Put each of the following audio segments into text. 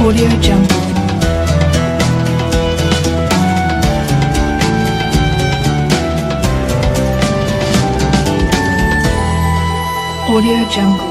Audio Jungle. Audio Jungle.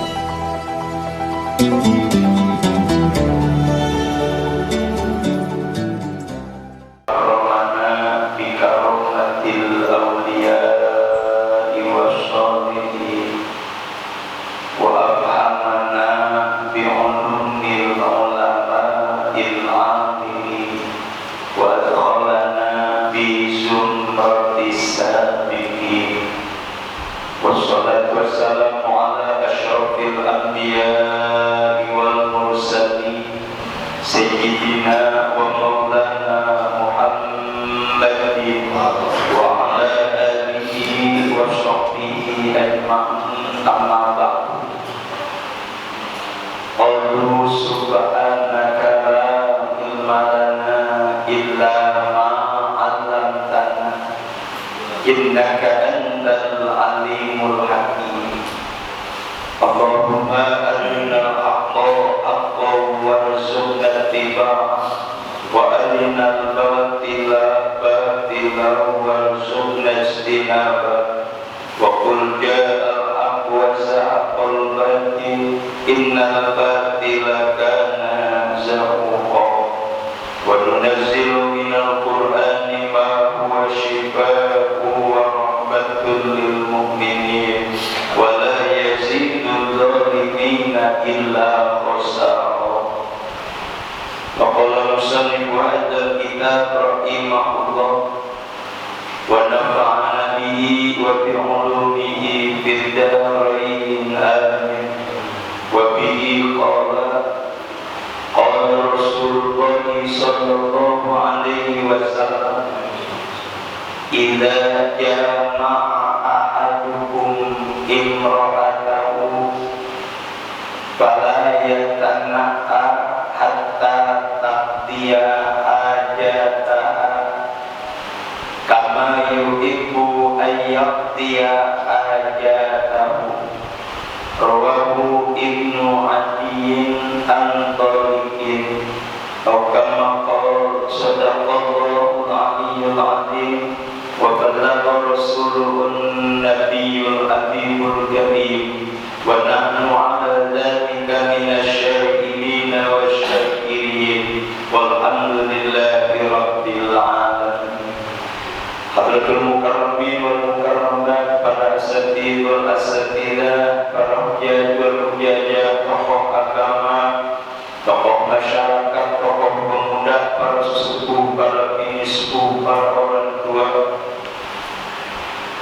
Wassalatu wassalamu ala asyrafil anbiya'i wal mursalin sayyidina wa maulana Muhammadin wa ala alihi wa sahbihi ajma'in, amma ba'du. Qulu subhanaka la ilma lana illa ma 'allamtana innaka antal alimul hakim. Allahumma arinal haqqa haqqan warzuqna ittiba'ah wa arinal batila batilan warzuqna ijtinabah. Wa qul ja'al haqq wa zahaqal batil innal batila kana zahuqa. Wa nunazzilu minal qur'ani ma huwa shifaa'un wa rahmatun lil mu'minin wa la yazidul zalimina illa khasara. Wa qala musannif wa hadzal kitab rahimahullah wa nafa'ana bihi wa bi ulumihi fid darain amin. Wa bihi qala Rasulullah sallallahu alaihi wasallam, idza jama'a ahadukum imra'atahu fala yatana'a hatta taqdiya hajataha kama yuhibbu an yaqdiya hajatahu. Rawahu Ibnu Adiyyin an Tariqin atau kama qala sadaqallahu al-aliyyul azim wa balagha rasulun nabiyyul habibul karim wa nahnu ala dzalika minasyahidin wasyakirin walhamdulillahi rabbil alamin. Hadratul mukarramin wal mukarramat, para asatidz wal asatidzah, para hujjaj wal hujjajah, tokoh agama, tokoh masyarakat, tokoh pemuda, para sesepuh, para binispuh, para orang tua,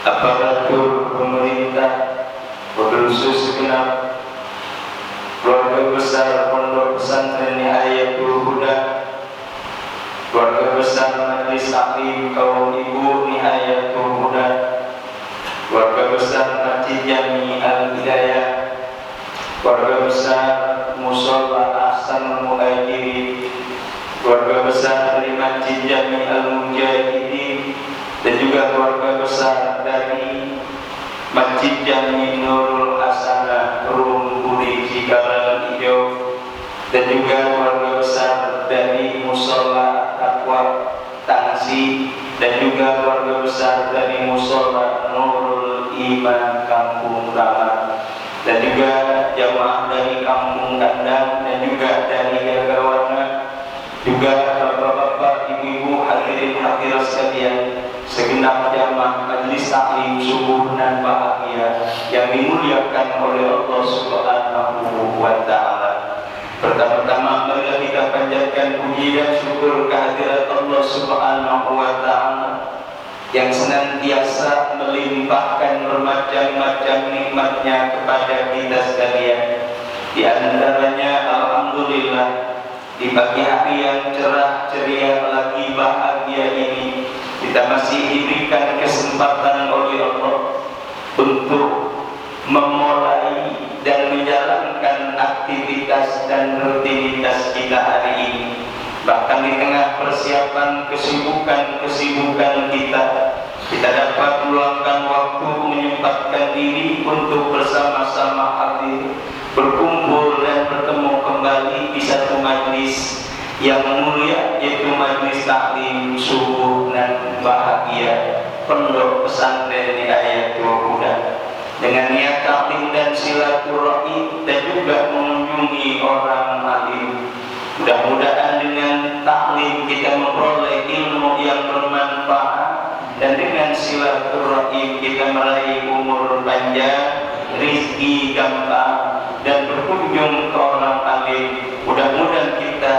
aparatur pemerintah, wabil khusus segenap keluarga besar Pondok Pesantren Nihayatul Huda, keluarga besar Majelis Taklim kaum ibu Nihayatul Huda, keluarga besar Masjid Jami Al-Hidayah, keluarga besar Mushola Ahsanul Muhajirin, keluarga besar dari Masjid Jami Al-Mujahidin, dan juga keluarga besar dari Masjid Jami Nurul Hasanah Rumpuri Cikarang Hijau, dan juga keluarga besar dari Mushola Taqwa Tangsi, dan juga keluarga besar dari Mushola Nurul Iman Kampung Ramat, dan juga jamaah dari Kampung Kandang, dan juga dari Gagawana, juga bapak-bapak, ibu-ibu, hadirin hadirat sekalian, segenap jamaah Majelis Taklim subuh dan bahagia yang dimuliakan oleh Allah Subhanahu wa Ta'ala. Pertama-tama marilah kita panjatkan puji dan syukur kehadirat Allah Subhanahu wa Ta'ala yang senantiasa melimpahkan bermacam-macam nikmatnya kepada kita sekalian. Di antaranya alhamdulillah, di pagi hari yang cerah ceria lagi bahagia ini, kita masih diberikan kesempatan oleh Allah untuk memulai dan menjalankan aktivitas dan rutinitas kita hari ini. Bahkan di tengah persiapan kesibukan kita dapat meluangkan waktu menyempatkan diri untuk bersama-sama hadir, berkumpul dan bertemu kembali di satu majlis pondok pesantren di Ayatul Huda dengan niat taklim dan silaturahmi dan juga mengunjungi orang alim. Mudah-mudahan dengan taklim kita memperoleh ilmu yang bermanfaat dan dengan silaturahim kita meraih umur panjang, rizki gampang dan berkunjung ke orang alim. Mudah-mudahan kita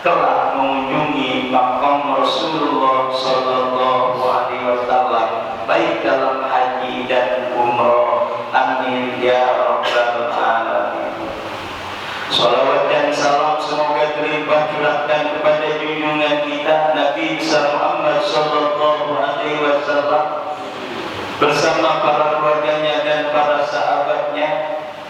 telah mengunjungi makam Rasulullah Sallallahu Alaihi Wasallam baik dalam haji dan umrah. Amin ya rabbal alamin. Salawat dan salam semoga terlimpah curahkan kepada junjungan kita Nabi besar Muhammad Sallallahu Alaihi Wasallam bersama para keluarganya dan para sahabatnya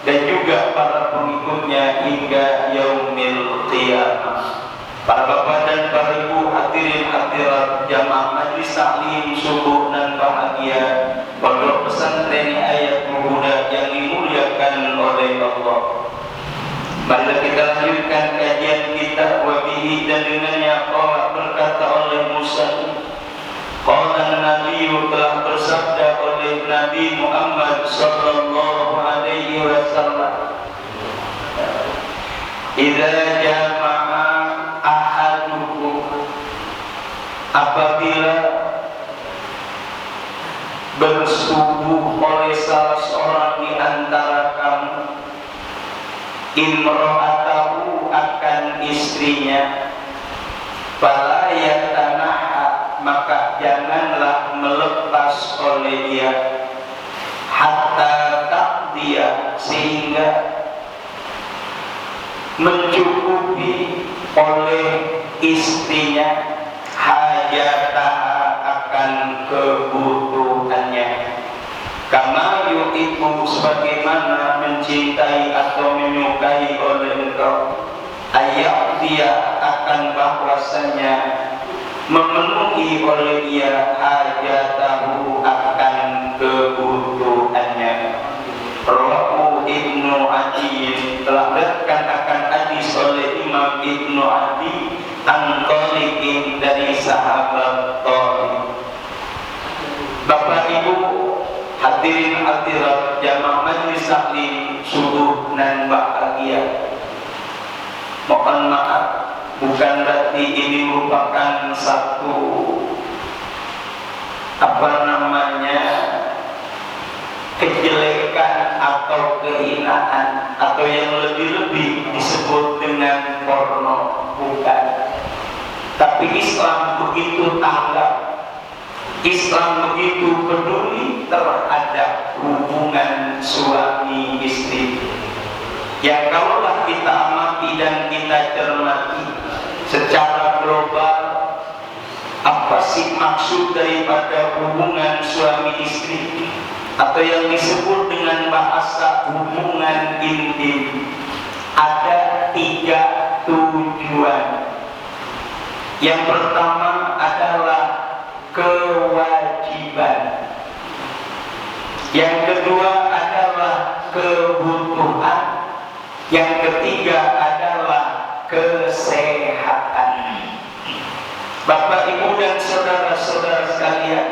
dan juga para pengikutnya hingga yaumil qiyamah. Para bapak dan para ibu hadirin hadirat jamaah majlis taklim subuh dan bahagia pondok pesantren Ayatul Huda yang dimuliakan oleh Allah. Marilah kita lanjutkan kajian kita wabihi dan dengannya qala berkata oleh Musa qala Nabi telah bersabda oleh Nabi Muhammad sallallahu alaihi wasallam idza jama'a ahadukum apabila bersubuh oleh salah seorang di antara kamu imra'atahu akan istrinya fala yatanaha maka janganlah melepas oleh dia hatta taqdiya sehingga mencukupi oleh istrinya hajataha akan kebutuhannya kama yu'ibu sebagaimana mencintai atau menyukai oleh engkau ayat dia akan bahwasanya memenuhi oleh dia hajatahu akan kebutuhannya. Rawahu Ibnu Adi telah diriwayatkan akan hadis oleh Imam Ibnu Adi an-Tariqin dari sahabat Tariq. Bapak Ibu hadirin hadirat jamaah majlis taklim subuh dan bahagia. Mohon maaf, bukan berarti ini merupakan satu kejelekan atau kehinaan atau yang lebih-lebih disebut dengan porno, bukan. Tapi Islam begitu tanggap, Islam begitu peduli terhadap hubungan suami istri. Ya kalaulah kita amati dan kita cermati secara global, apa sih maksud daripada hubungan suami istri atau yang disebut dengan bahasa hubungan intim? Ada 3 tujuan. Yang pertama adalah kewajiban. Yang kedua adalah kebutuhan. Yang ketiga adalah kesehatan. Bapak, Ibu dan saudara-saudara sekalian,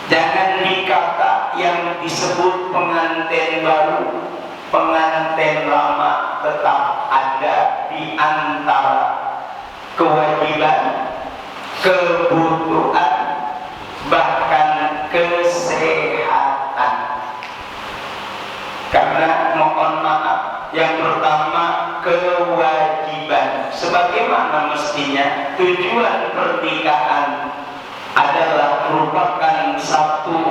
jangan dikata yang disebut pengantin baru, pengantin lama, tetap ada di antara kewajiban, kebutuhan, bahkan kesehatan. Karena mohon maaf, yang pertama kewajiban. Sebagaimana mestinya tujuan pernikahan adalah merupakan satu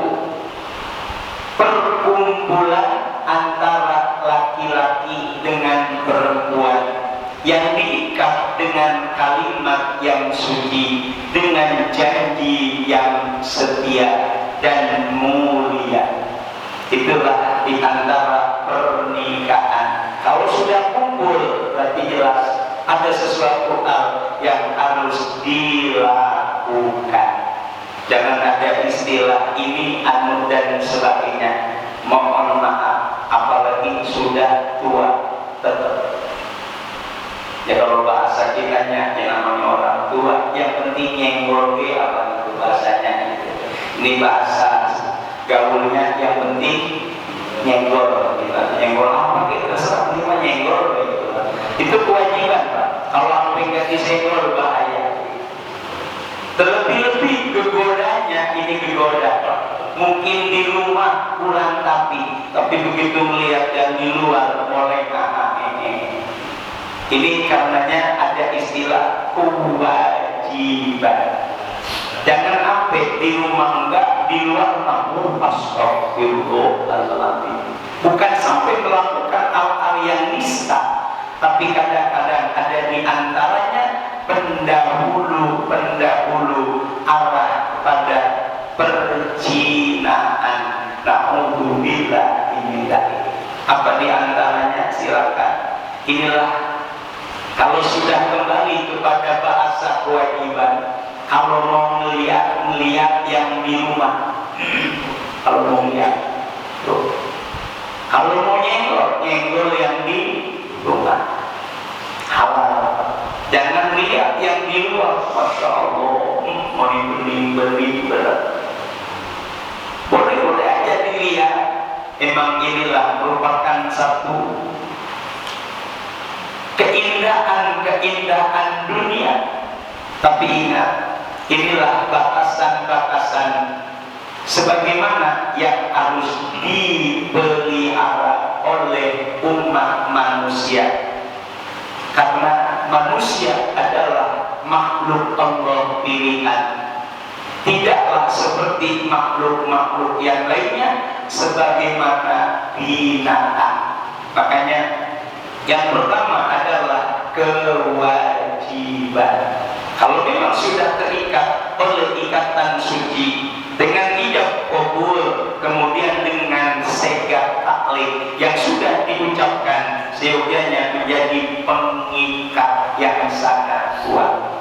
perkumpulan antara laki-laki dengan perempuan yang diikat dengan kalimat yang suci, dengan janji yang setia dan mulia. Itulah di antara pernikahan. Kalau sudah kumpul berarti jelas ada sesuatu hal yang harus dilakukan. Jangan ada istilah ini, anu dan sebagainya. Mohon maaf, apalagi sudah tua tetap. Ya kalau bahasa kitanya yang namanya orang tua, yang penting nyenggol apa itu bahasanya itu. Ini bahasa gaulnya, yang penting nyenggol gitu. Nyenggol apa gitu, terserah ini mah nyenggol gitu. Itu kewajiban Pak. Kalau sampai nggak disenggol bahaya. Terlebih-lebih kegodanya, ini kegoda Pak. Mungkin di rumah kurang tapi begitu melihat yang di luar mulai ini. Ini karenanya ada istilah kewajiban. Jangan sampai di rumah enggak, di luar mampu. Astagfirullahaladzim. Bukan sampai melakukan hal-hal yang nista, tapi kadang-kadang ada di antaranya pendahulu arah pada perzinaan. Na'udzubillah ini dari. Apa di antaranya? Silakan. Inilah kalau sudah kembali kepada bahasa kewajiban. Kalau mau melihat yang di rumah. Kalau mau lihat tuh. Kalau mau nyenggol yang di rumah. Halal. Jangan lihat yang di luar. Masya Allah, mau beli berat. Boleh aja dilihat. Emang inilah merupakan satu keindahan dunia. Tapi ingat, inilah batasan-batasan sebagaimana yang harus dipelihara oleh umat manusia. Karena manusia adalah makhluk Allah pilihan. Tidaklah seperti makhluk-makhluk yang lainnya sebagaimana binatang. Makanya yang pertama adalah kewajiban. Kalau memang sudah terikat oleh ikatan suci dengan ijab qabul, kemudian dengan segak taklid yang sudah diucapkan, seyogianya menjadi pengikat yang sangat kuat.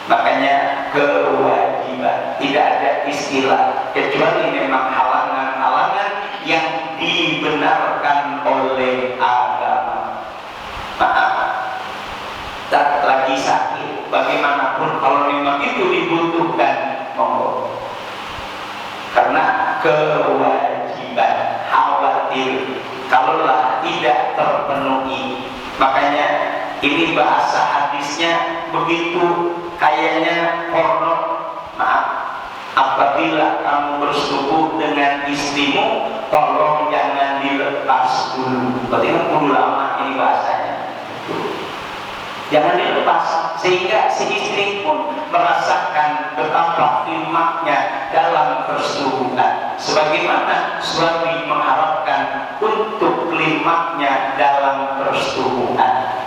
Makanya kewajiban, tidak ada istilah kecuali memang halangan-halangan yang dibenarkan oleh agama. Maaf, tak lagi sakit, bagaimanapun kalau memang itu dibutuhkan, monggo. Karena kewajiban, khawatir kalaulah tidak terpenuhi. Makanya ini bahasa hadisnya begitu kayaknya porno. Maaf, apabila kamu bersetubuh dengan istrimu, tolong jangan dilepas dulu. Berarti kan kudu lama ini bahasanya. Jangan dilepas, sehingga si istri pun merasakan betapa nikmatnya dalam persetubuhan. Sebagaimana suami mengharapkan untuk klimaknya dalam persetubuhan.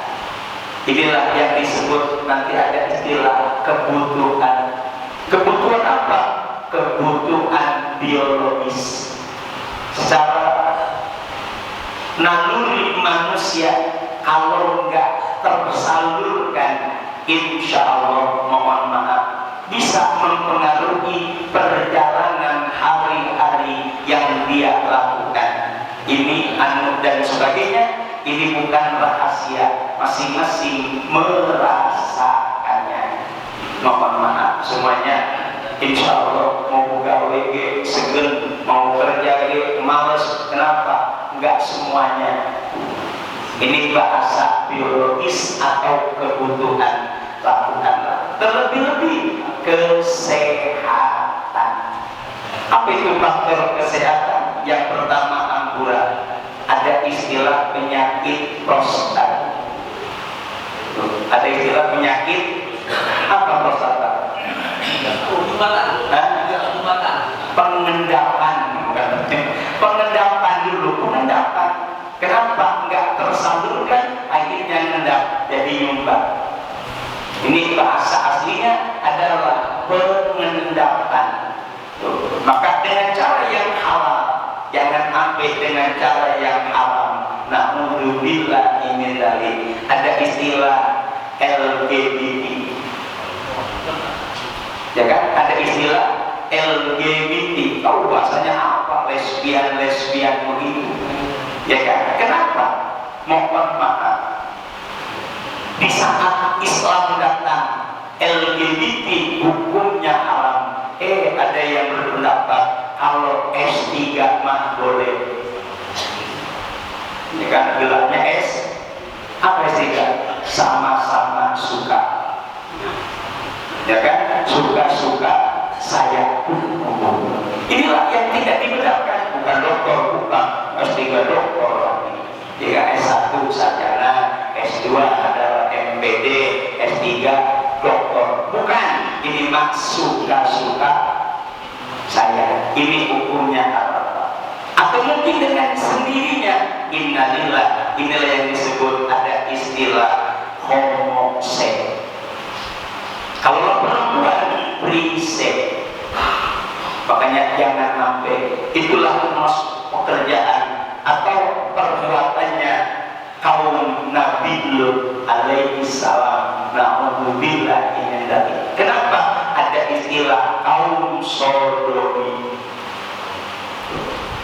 Inilah yang disebut, nanti ada istilah kebutuhan. Kebutuhan apa? Kebutuhan biologis. Secara naluri manusia, kalau enggak tersalurkan, insya Allah, mohon maaf, bisa mempengaruhi perjalanan hari-hari yang dia lakukan. Ini anu dan sebagainya. Ini bukan rahasia, masing-masing merasakannya. Mohon maaf semuanya. Insya Allah mau buka WG segen, mau kerja males. Kenapa? Enggak semuanya. Ini bahasa biologis atau kebutuhan, lakukanlah. Terlebih-lebih kesehatan. Apa itu faktor kesehatan? Yang pertama amburan. Ada istilah penyakit prostat. Ada istilah penyakit apa prostata? Pengendapan. Pengendapan dulu, pengendapan. Kenapa enggak tersalurkan, akhirnya ngendap jadi nyumbang. Ini bahasa aslinya adalah pengendapan. Maka dengan cara yang halal, jangan sampai dengan cara yang haram. Na'udzubillah min dzalik. Ada istilah LGBT. Ya kan? Ada istilah LGBT. Tahu bahasanya apa? Lesbian begitu. Ya kan? Kenapa? Mohon maaf. Di saat Islam datang, LGBT hukumnya haram. Ada yang berpendapat mah boleh. Ini kan gelarnya S. Apa S3? Sama-sama suka. Ya kan? Suka-suka saya. Inilah yang tidak dibenarkan. Bukan dokter, bukan S3 dokter lagi. Jika S1 sarjana, S2 adalah MPD, S3 dokter. Bukan. Ini mah suka-suka saya. Ini hukumnya apa? Atau mungkin dengan sendirinya. Innalillah. Inilah yang disebut ada istilah homoseks. Kalau perempuan berisek. Makanya jangan sampai itulah termasuk pekerjaan atau perbuatannya kaum Nabi Lut alaihi salam. Na'udzubillah min dzalik. Kenapa ada istilah kaum sodomi?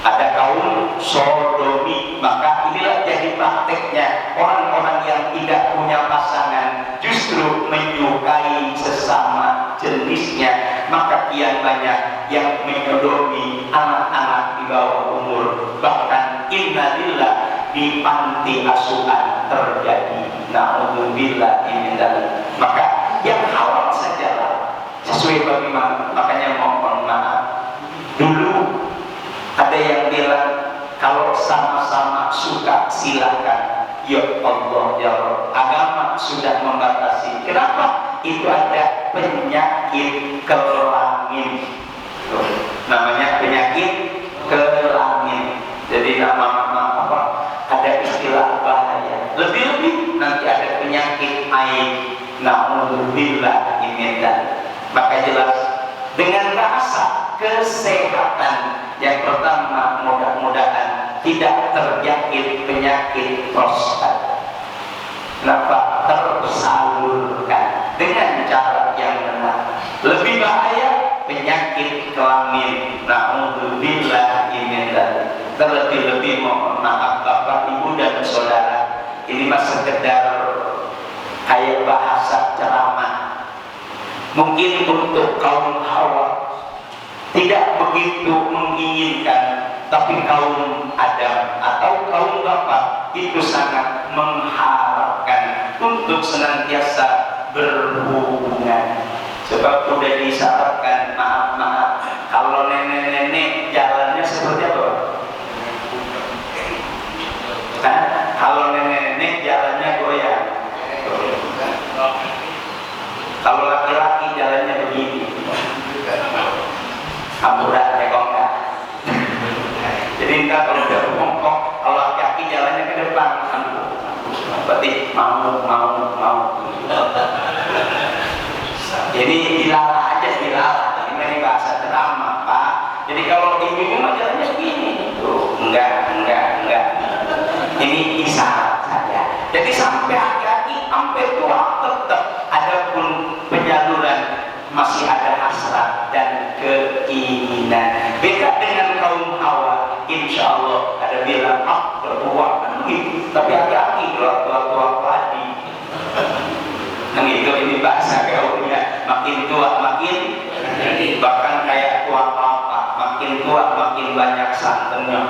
Ada kaum sodomi, maka inilah jadi prakteknya orang-orang yang tidak punya pasangan justru menyukai sesama jenisnya. Maka kian banyak yang menyodomi anak-anak di bawah umur. Bahkan innalillah di panti asuhan terjadi. Na'udzubillah min dzalik. Maka yang halal sajalah sesuai bagaimana. Makanya mohon maaf. Dulu ada yang bilang kalau sama-sama suka silakan. Ya Allah ya Allah. Agama sudah membatasi. Kenapa? Itu ada penyakit kelangin. Namanya penyakit kelangin. Jadi nama apa? Ada istilah bahaya. Lebih-lebih nanti ada penyakit aib. Na'udzubillah min dzalik. Maka jelas dengan bahasa kesehatan yang pertama, mudah-mudahan tidak terjangkit penyakit prostat. Kenapa? Tersalurkan dengan cara yang benar. Lebih bahaya penyakit kelamin. Na'udzubillah min dzalik. Terlebih-lebih mohon maaf Bapak, Ibu dan Saudara, ini mah sekedar kayak bahasa ceramah. Mungkin untuk kaum Hawa tidak begitu menginginkan, tapi kaum Adam atau kaum Bapak itu sangat mengharapkan untuk senantiasa berhubungan. Sebab sudah disyaratkan, maaf, kalau nenek-nenek jalannya seperti apa? Nah, kalau nenek-nenek jalannya goyang. Kalau laki-laki jalannya begini. Amburat tekongkak. Jadi enggak kalau udah bongkok, kalau laki-laki jalannya ke depan. Berarti mau. Jadi dilala aja, dilala. Ini bahasa ceramah, Pak. Jadi kalau ibu-ibu mah jalannya begini. Tuh, enggak. Ini isyarat saja. Jadi sampai laki-laki, sampai tua tetap adapun penyaluran masih ada hasrat dan keinginan. Beda dengan kaum Hawa, insya Allah ada bilang berdua kan begitu, tapi hati-hati tua padi. Nah itu ini bahasa gaulnya, makin tua makin bahkan kayak tua papa, makin tua makin banyak santannya.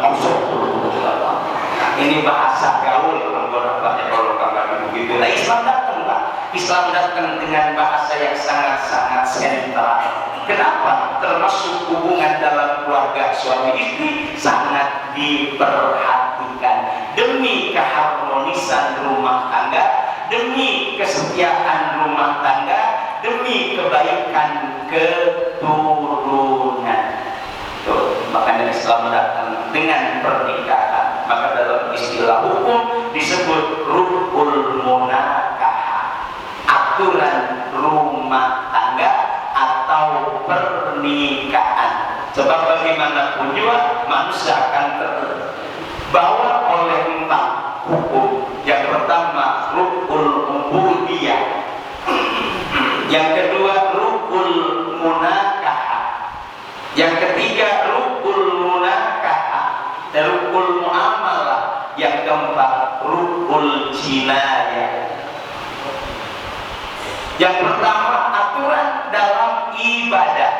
Ini bahasa gaul kalau kamu begitu. Nah Islam datang Pak. Islam datang dengan bahasa yang sangat-sangat sentral. Kenapa? Termasuk hubungan dalam keluarga suami istri sangat diperhatikan demi keharmonisan rumah tangga, demi kesetiaan rumah tangga, demi kebaikan keturunan. Tuh, makanya Islam datang dengan pernikahan. Maka dalam istilah hukum disebut ruhul munakah, aturan rumah tangga atau pernikahan. Sebab bagaimanapun juga manusia akan terbawa oleh 4 hukum. Yang pertama ruhul ubudiyah, yang kedua ruhul munakah, yang ketiga ruhul munakah, rukul muamalah, yang keempat rukul jinayah. Yang pertama aturan dalam ibadah,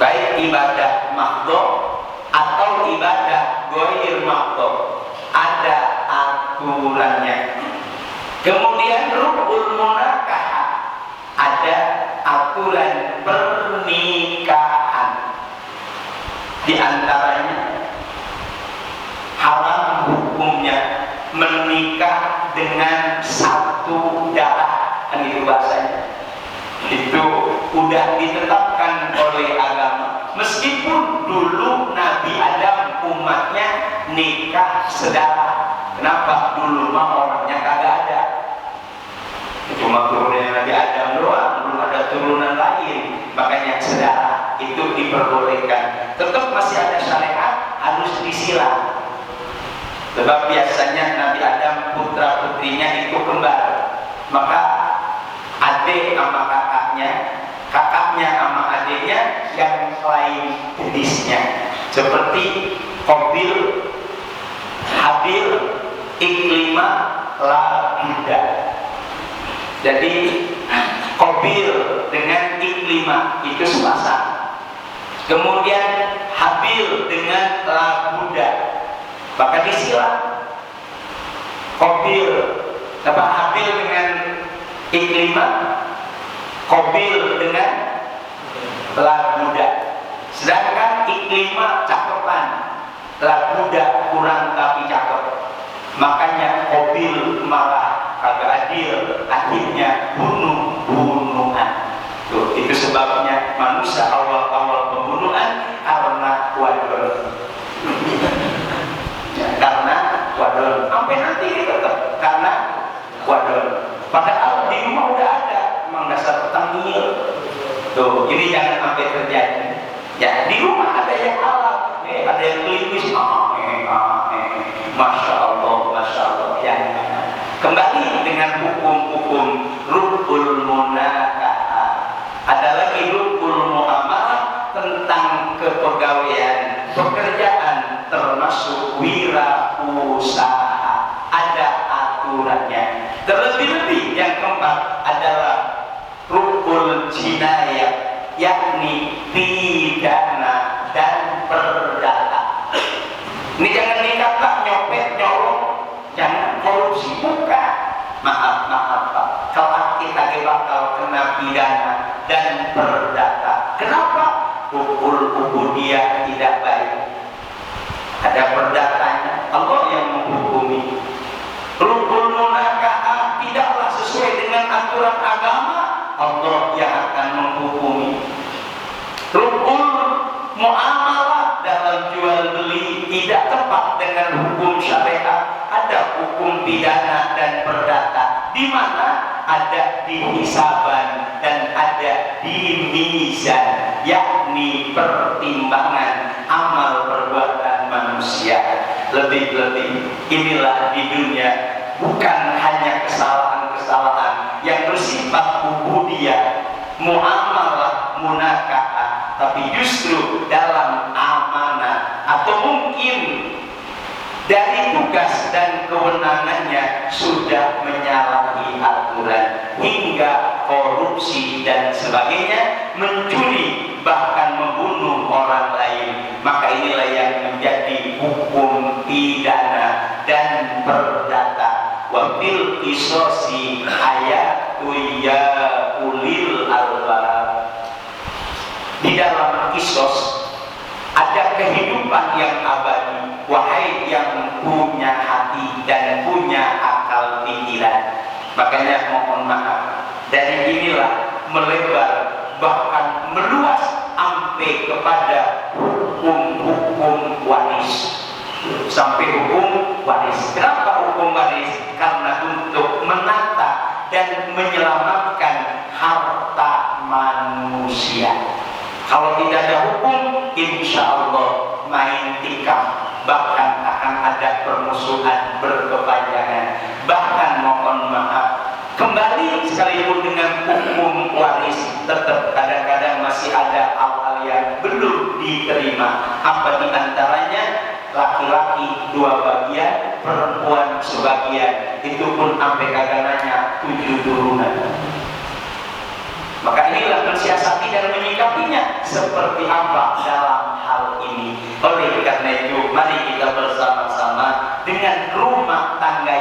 baik ibadah mahdhah atau ibadah ghair maqdud, ada aturannya. Kemudian rukun munakahah, ada aturan pernikahan. Di antaranya haram hukumnya menikah dengan satu darah, kan itu bahasanya. Itu udah ditetapkan oleh agama. Meskipun dulu Nabi Adam umatnya nikah sedarah. Kenapa? Dulu mah orangnya kagak ada. Cuma turunnya Nabi Adam doang, belum ada turunan lain. Makanya sedarah itu diperbolehkan. Tetap masih ada syariat, harus disilang. Sebab biasanya Nabi Adam putra putrinya itu kembar. Maka adik sama kakaknya, kakaknya sama adiknya yang lain jenisnya. Seperti Qabil, Habil, Iklimah, Labuda. Jadi Qabil dengan Iklimah itu sepasang. Kemudian Habil dengan Labuda, maka disilang. Qabil apa Habil dengan Iklimah, Qabil dengan Labuda. Sedangkan Iklimah cakepan, Labuda kurang tapi cakep. Makanya Qabil marah, kagak adil, akhirnya bunuh-bunuhan. Tuh, itu sebabnya manusia awal-awal pembunuhan karena wadon. Karena wadon. Sampai nanti tetap karena wadon. Padahal di rumah udah ada, emang dasar petangil. Tuh, ini jangan sampai terjadi. Ya, di rumah ada yang halal, ada yang klinis. Masya Allah, Masya Allah. Ya. Kembali dengan hukum-hukum rukul munakahah. Ada lagi rukul muamalah tentang kepegawaian, pekerjaan termasuk wirausaha. Ada aturannya. Terlebih-lebih yang keempat adalah rukul jinayah, yakni pidana dan perdata. Ini jangan dikata nyopet, nyolong, jangan korupsi, bukan. Maaf Pak, kalau kita bakal kena pidana dan perdata. Kenapa? Rukul ubudiyah tidak baik. Ada perdatanya, Allah yang menghukumi. Rukul munakahah tidaklah sesuai dengan aturan agama, Allah yang akan menghukumi. Rukul muamalah dalam jual beli tidak tepat dengan hukum syariat, ada hukum pidana dan perdata, di mana ada di hisaban dan ada di mizan, yakni pertimbangan amal perbuatan manusia. Lebih-lebih inilah di dunia bukan hanya kesalahan-kesalahan yang bersifat ubudiyah, muamalah, munakahah, tapi justru dalam amanah atau mungkin dari tugas dan kewenangannya sudah menyalahi aturan hingga korupsi dan sebagainya, mencuri bahkan membunuh orang lain. Maka inilah yang menjadi hukum pidana dan perdata. Wa bil qisasi ayatu ya ulil albab. Di dalam kisos ada kehidupan yang abadi, wahai yang punya hati dan punya akal pikiran. Makanya mohon maaf, dari inilah melebar bahkan meluas sampai kepada hukum-hukum waris. Sampai hukum waris. Kenapa hukum waris? Karena untuk menata dan menyelamatkan harta manusia. Kalau tidak ada hukum, insya Allah main tikam, bahkan akan ada permusuhan berkepanjangan. Bahkan mohon maaf, kembali sekalipun dengan hukum waris, tetap kadang-kadang masih ada hal-hal yang belum diterima. Apa diantaranya? Laki-laki 2 bagian, perempuan sebagian. Itu pun sampai kadang-kadang 7 turunan. Maka inilah mensiasati dan menyikapinya seperti apa dalam hal ini. Oleh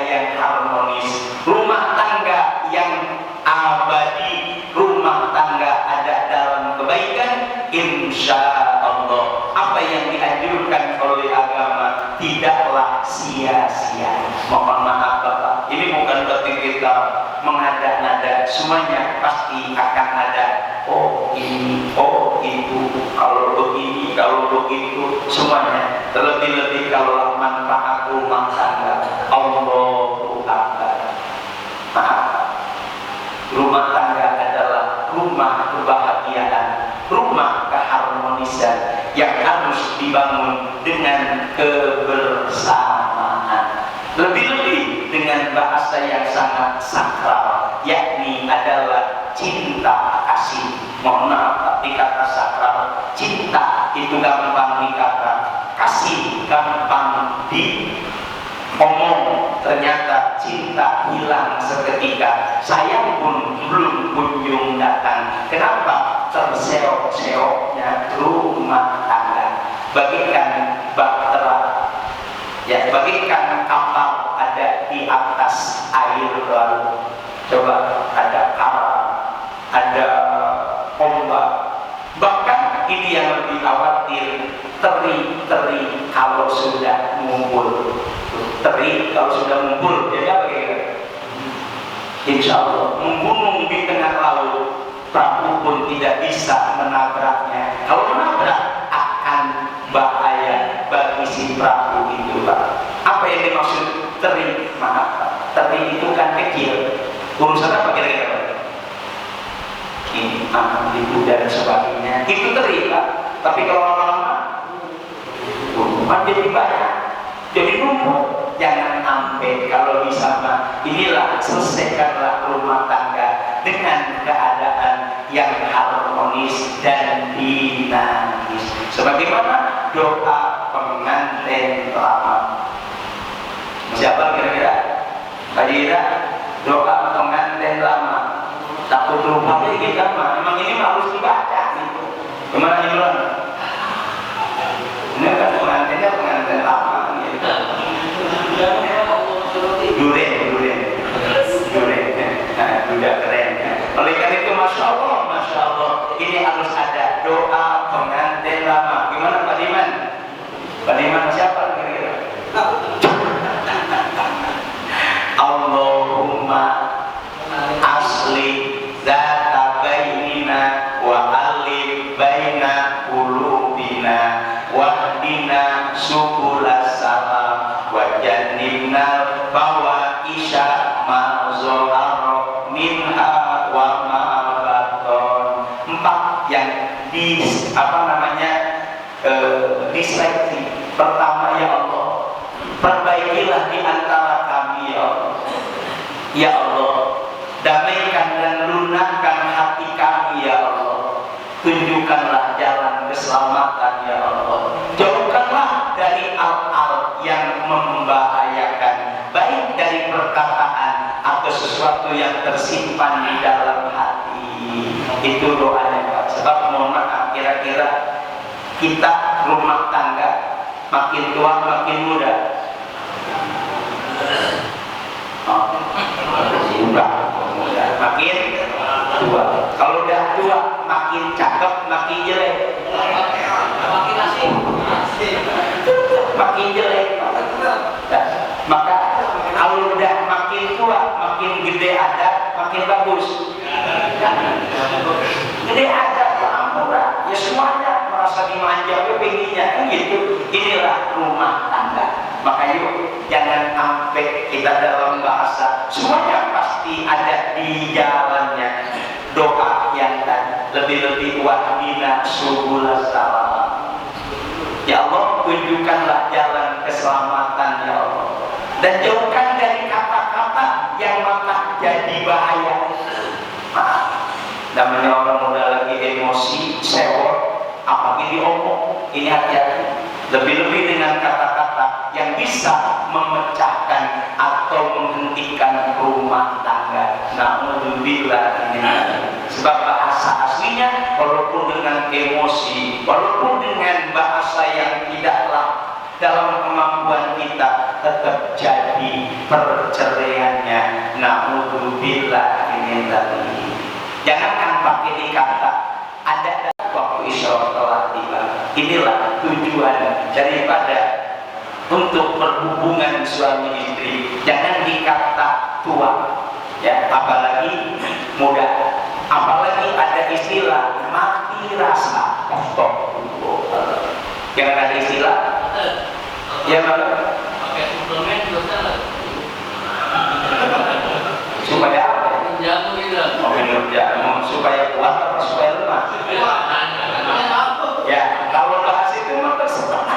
yang harmonis, rumah tangga yang abadi, rumah tangga ada dalam kebaikan, insya Allah apa yang dianjurkan oleh agama tidaklah sia-sia. Mohon maaf Bapak, ini bukan berarti kita mengada-ngada, semuanya pasti akan ada oh ini, oh itu, kalau begini, kalau begitu, semuanya. Terlebih-lebih kalau manfaat rumah tangga, Allahu Akbar. Rumah tangga adalah rumah kebahagiaan, rumah keharmonisan yang harus dibangun dengan kebersamaan. Lebih-lebih dengan bahasa yang sangat sakral, yakni adalah cinta kasih. Mohon maaf, tapi kata sakral, cinta itu gampang dikata, kasih gampang diomong. Ternyata cinta hilang seketika, sayang pun belum kunjung datang. Kenapa? Terseok-seoknya rumah tangga, bagikan bahtera, ya, bagikan kapal ada di atas air laut. Coba ada kapal, ada ombak, bahkan ini yang lebih khawatir, teri-teri kalau sudah ngumpul. Teri kalau sudah ngumpul, jadi apa kira-kira? Insya Allah membunuh di tengah laut, perahu pun tidak bisa menabraknya. Kalau menabrak akan bahaya bagi si perahu itu, Pak. Apa yang dimaksud teri? Maaf Pak, teri itu kan kecil. Urusan apa kira-kira Pak? Ini anak ibu dan sebagainya, itu teri Pak. Tapi kalau lama-lama jadi banyak, jadi numpuk. Jangan sampai, kalau bisa Pak, inilah selesaikanlah rumah tangga dengan keadaan yang harmonis dan dinamis. Sebagaimana doa pengantin lama. Siapa kira-kira? Kira-kira doa pengantin lama. Takut lupa kita mah. Memang ini harus dibaca gitu. Gimana Imran? Ini kan pengantin lama gitu. Duren, udah keren. Oleh karena itu, masya Allah, ini harus ada doa pengantin lama. Gimana Pak Diman? Pak Diman siapa kira-kira? Allahumma asli zata bainina wa alif baina qulubina wahdina subulas salam wa jannibna fawaisha ma zahara minha wa ma baton. 4 yang diseleksi. Pertama, ya Allah, perbaikilah di antara kami ya Allah. Ya Allah, damaikan dan lunakkan hati kami ya Allah. Tunjukkanlah jalan keselamatan ya Allah. Jauhkanlah dari al-al yang membahayakan, baik dari perkataan atau sesuatu yang tersimpan di dalam hati. Itu doanya Pak. Sebab mohon maaf, kira-kira kita rumah tangga makin tua makin muda. Makin tua. Kalau udah tua makin cakep, makin jelek. Makin jelek. Maka kalau udah makin tua, makin gede ada, makin bagus. Gede ada, murah. Ya semuanya merasa dimanja, pengennya kan gitu. Inilah rumah tangga. Maka yuk, jangan sampai kita dalam bahasa semuanya pasti ada di jalannya. Doa yang tadi, lebih-lebih wahdina subulas salam. Ya Allah, tunjukkanlah jalan keselamatan ya Allah, dan jauhkan dari kata-kata yang maka jadi bahaya. Namanya orang muda lagi emosi, sewot, apalagi diomong, ini hati-hati. Lebih-lebih dengan kata-kata yang bisa memecahkan atau menghentikan rumah tangga. Na'udzubillah ini. Sebab bahasa aslinya, walaupun dengan emosi, walaupun dengan bahasa yang tidaklah dalam kemampuan kita, tetap jadi perceraiannya. Na'udzubillah min dzalik. Jangankan pakai dikata ada waktu isyraq telah tiba. Inilah tujuan daripada untuk berhubungan suami istri. Jangan dikata tua, ya, apalagi muda, apalagi ada istilah mati rasa. Jangan ada istilah, ya Pak. Pakai suplemen juga Supaya apa? jamu gitu. Mau minum jamu supaya kuat atau supaya lemah? Ya, kalau bahas itu mah terserah.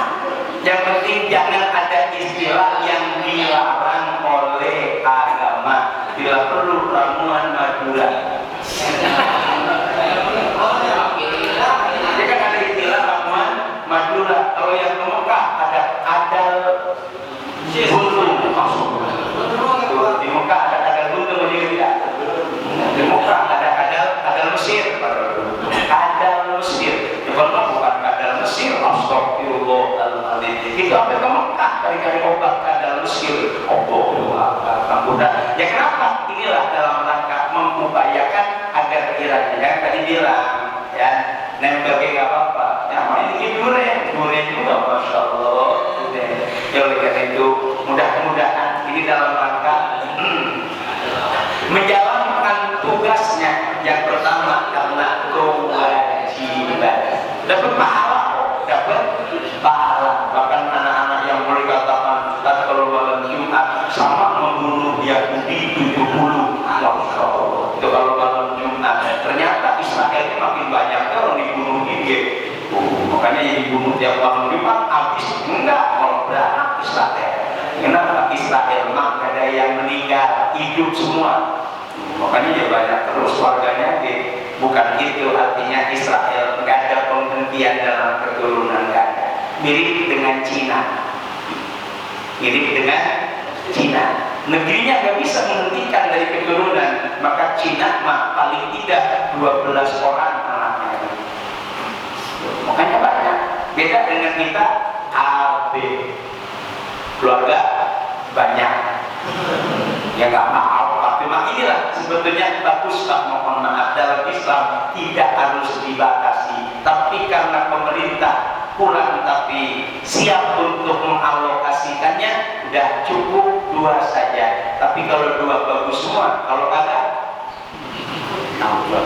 Yang penting jangan ada istilah yang dilarang oleh agama. Bila perlu ramuan Madura. Ya kan ada istilah ramuan Madura. Kalau yang ke Mekah ada adal buntung. Di Mekah ada adal buntung juga. Di Mekah ada adal Mesir. Adal Mesir. Kalau bukan adal Mesir, astagfirullahaladzim. Itu sampai ke Mekah kali-kali obat adal Mesir. Mudah. Ya kenapa? Inilah dalam rangka mengupayakan agar kiranya yang tadi bilang, ya, nempelnya nggak apa-apa. Ya, ini durian juga, masya Allah. Ya oleh karena itu, mudah-mudahan ini dalam rangka menjalankan tugasnya. Yang pertama karena kewajiban. Dapat pahala. Bahkan anak-anak yang boleh katakan kalau malam Jumat sama membunuh Yahudi 70. Masya Allah. Itu kalau malam Jumat. Ternyata Israel ini makin banyak orang dibunuh dia. Makanya yang dibunuh tiap malam Jumat habis enggak kalau beranak Israel. Kenapa Israel mah ada yang meninggal, hidup semua. Makanya ya banyak terus warganya. Bukan itu artinya Israel nggak ada penghentian dalam keturunan, nggak ada. Mirip dengan Cina. Negerinya nggak bisa menghentikan dari keturunan, maka Cina mah paling tidak 12 orang anaknya. Makanya banyak. Beda dengan kita AB, keluarga banyak. Ya nggak maaf, tapi inilah sebetulnya bagus. Mohon maaf, dalam Islam tidak harus dibatasi, tapi karena pemerintah kurang tapi siap untuk mengalokasikannya, udah cukup 2 saja. Tapi kalau 2 bagus semua, kalau kagak,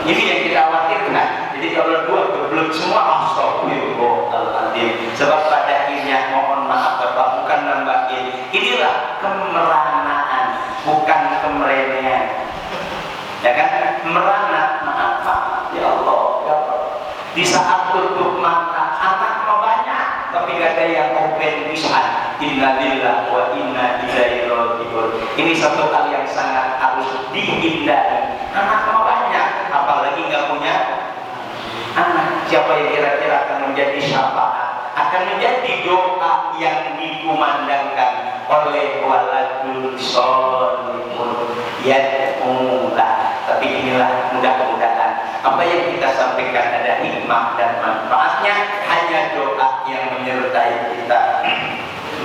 ini yang kita khawatirkan. Jadi kalau 2 geblek semua, astagfirullahaladzim. Sebab pada akhirnya, mohon maaf Bapak, bukan nambahin. Inilah kemeranaan, bukan kemerenehan. Ya kan? Merana, maaf ya Allah, ya Allah. Di saat tutup mata, anak mah banyak, tapi gak ada yang open lisan. Innalillahi wa inna ilaihi raji'un. Ini satu hal yang sangat harus dihindari. Anak mah banyak, apalagi gak punya anak. Siapa yang kira-kira akan menjadi syafaat, akan menjadi doa yang dikumandangkan oleh waladun sholihun yad'ulah. Tapi inilah mudah-mudahan apa yang kita sampaikan ada hikmah dan manfaatnya. Hanya doa yang menyertai kita.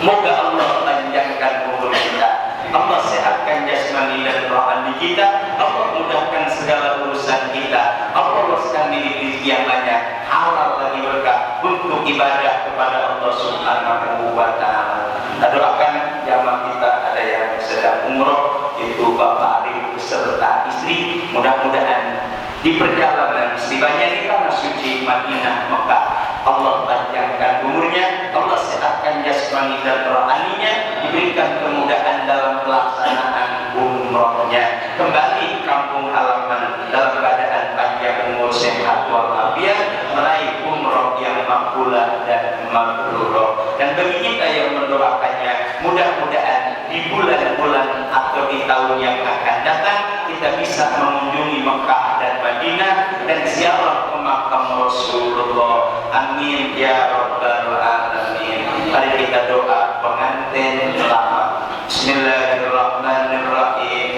Moga Allah panjangkan umur kita, Allah sehatkan jasmani dan rohani kita, Allah mudahkan segala urusan kita, Allah luaskan rezeki yang banyak, halal lagi berkah untuk ibadah kepada Allah Subhanahu wa Ta'ala. Doakan jamaah kita ada yang sedang umroh, itu Bapak Arif beserta istri, mudah-mudahan di perjalanan setibanya di tanah suci Madinah Mekah, Allah panjangkan umurnya, Allah sehatkan jasmani dan rohaninya, diberikan kemudahan dalam pelaksanaan umrohnya, kembali kampung halaman dalam keadaan panjang umur, sehat walafiat, meraih umroh yang makbulah dan mabrurah. Dan bagi kita yang mendoakannya, mudah-mudahan di bulan-bulan atau di tahun yang akan datang kita bisa mengunjungi Mekah dan Madinah dan ziarah ke makam Rasulullah. Amin ya rabbal alamin. Mari kita doa pengantin selamat. Bismillahirrahmanirrahim.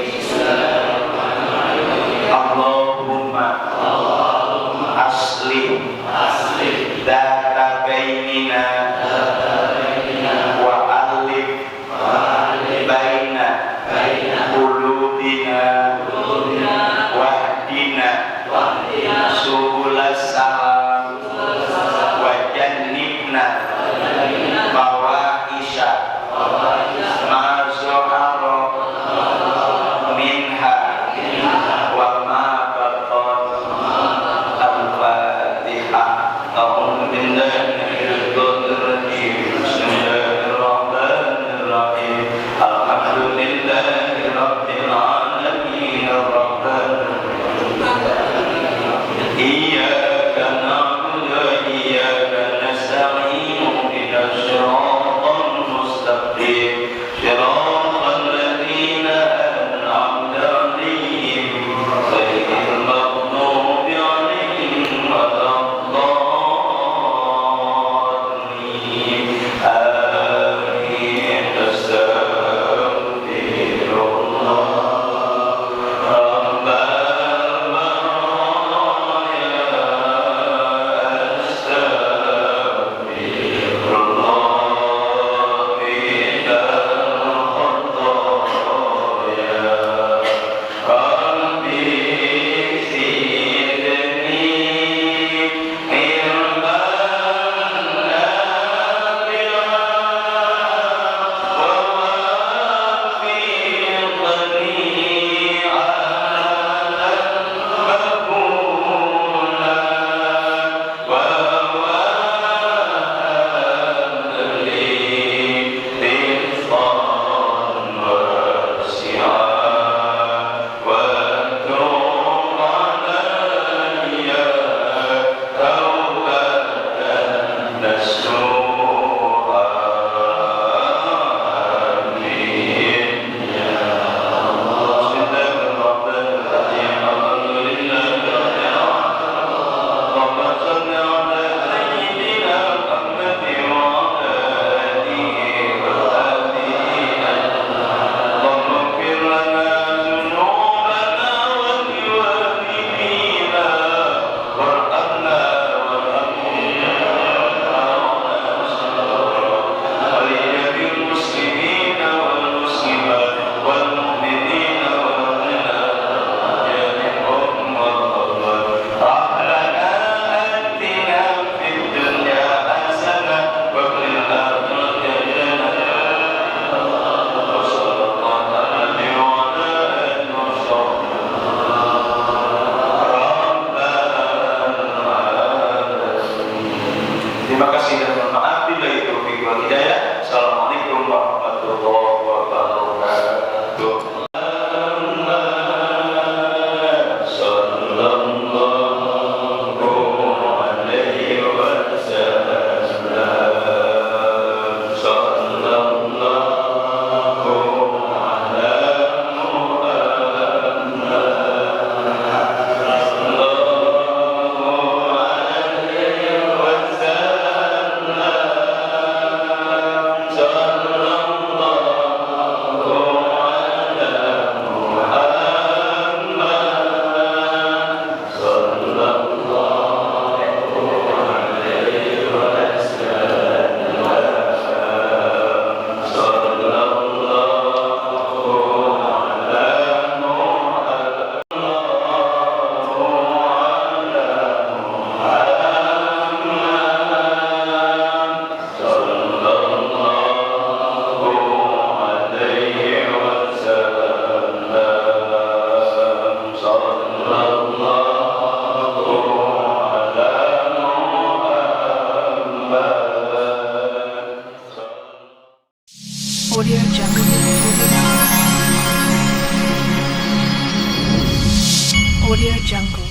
Allahumma aslim data bainina wa alif baina ma zuhara minha wa ma batan. Al-Fatihah. A'udzu billahi minasyaitonir rajim. Bismillahirrahmanirrahim. Alhamdulillahi rabbil alamin arrahmanir rahim. Iyyaka na'budu wa iyyaka nasta'in. Ihdinas siratal mustaqim. Shiratal ladzina an'amta 'alaihim ghairil maghdubi 'alaihim waladdallin. Amin. Astaghfirullah. Terima kasih dan mohon maaf bila itu wal hidayah. Assalamualaikum warahmatullahi wabarakatuh. Audio Jungle. Audio Jungle.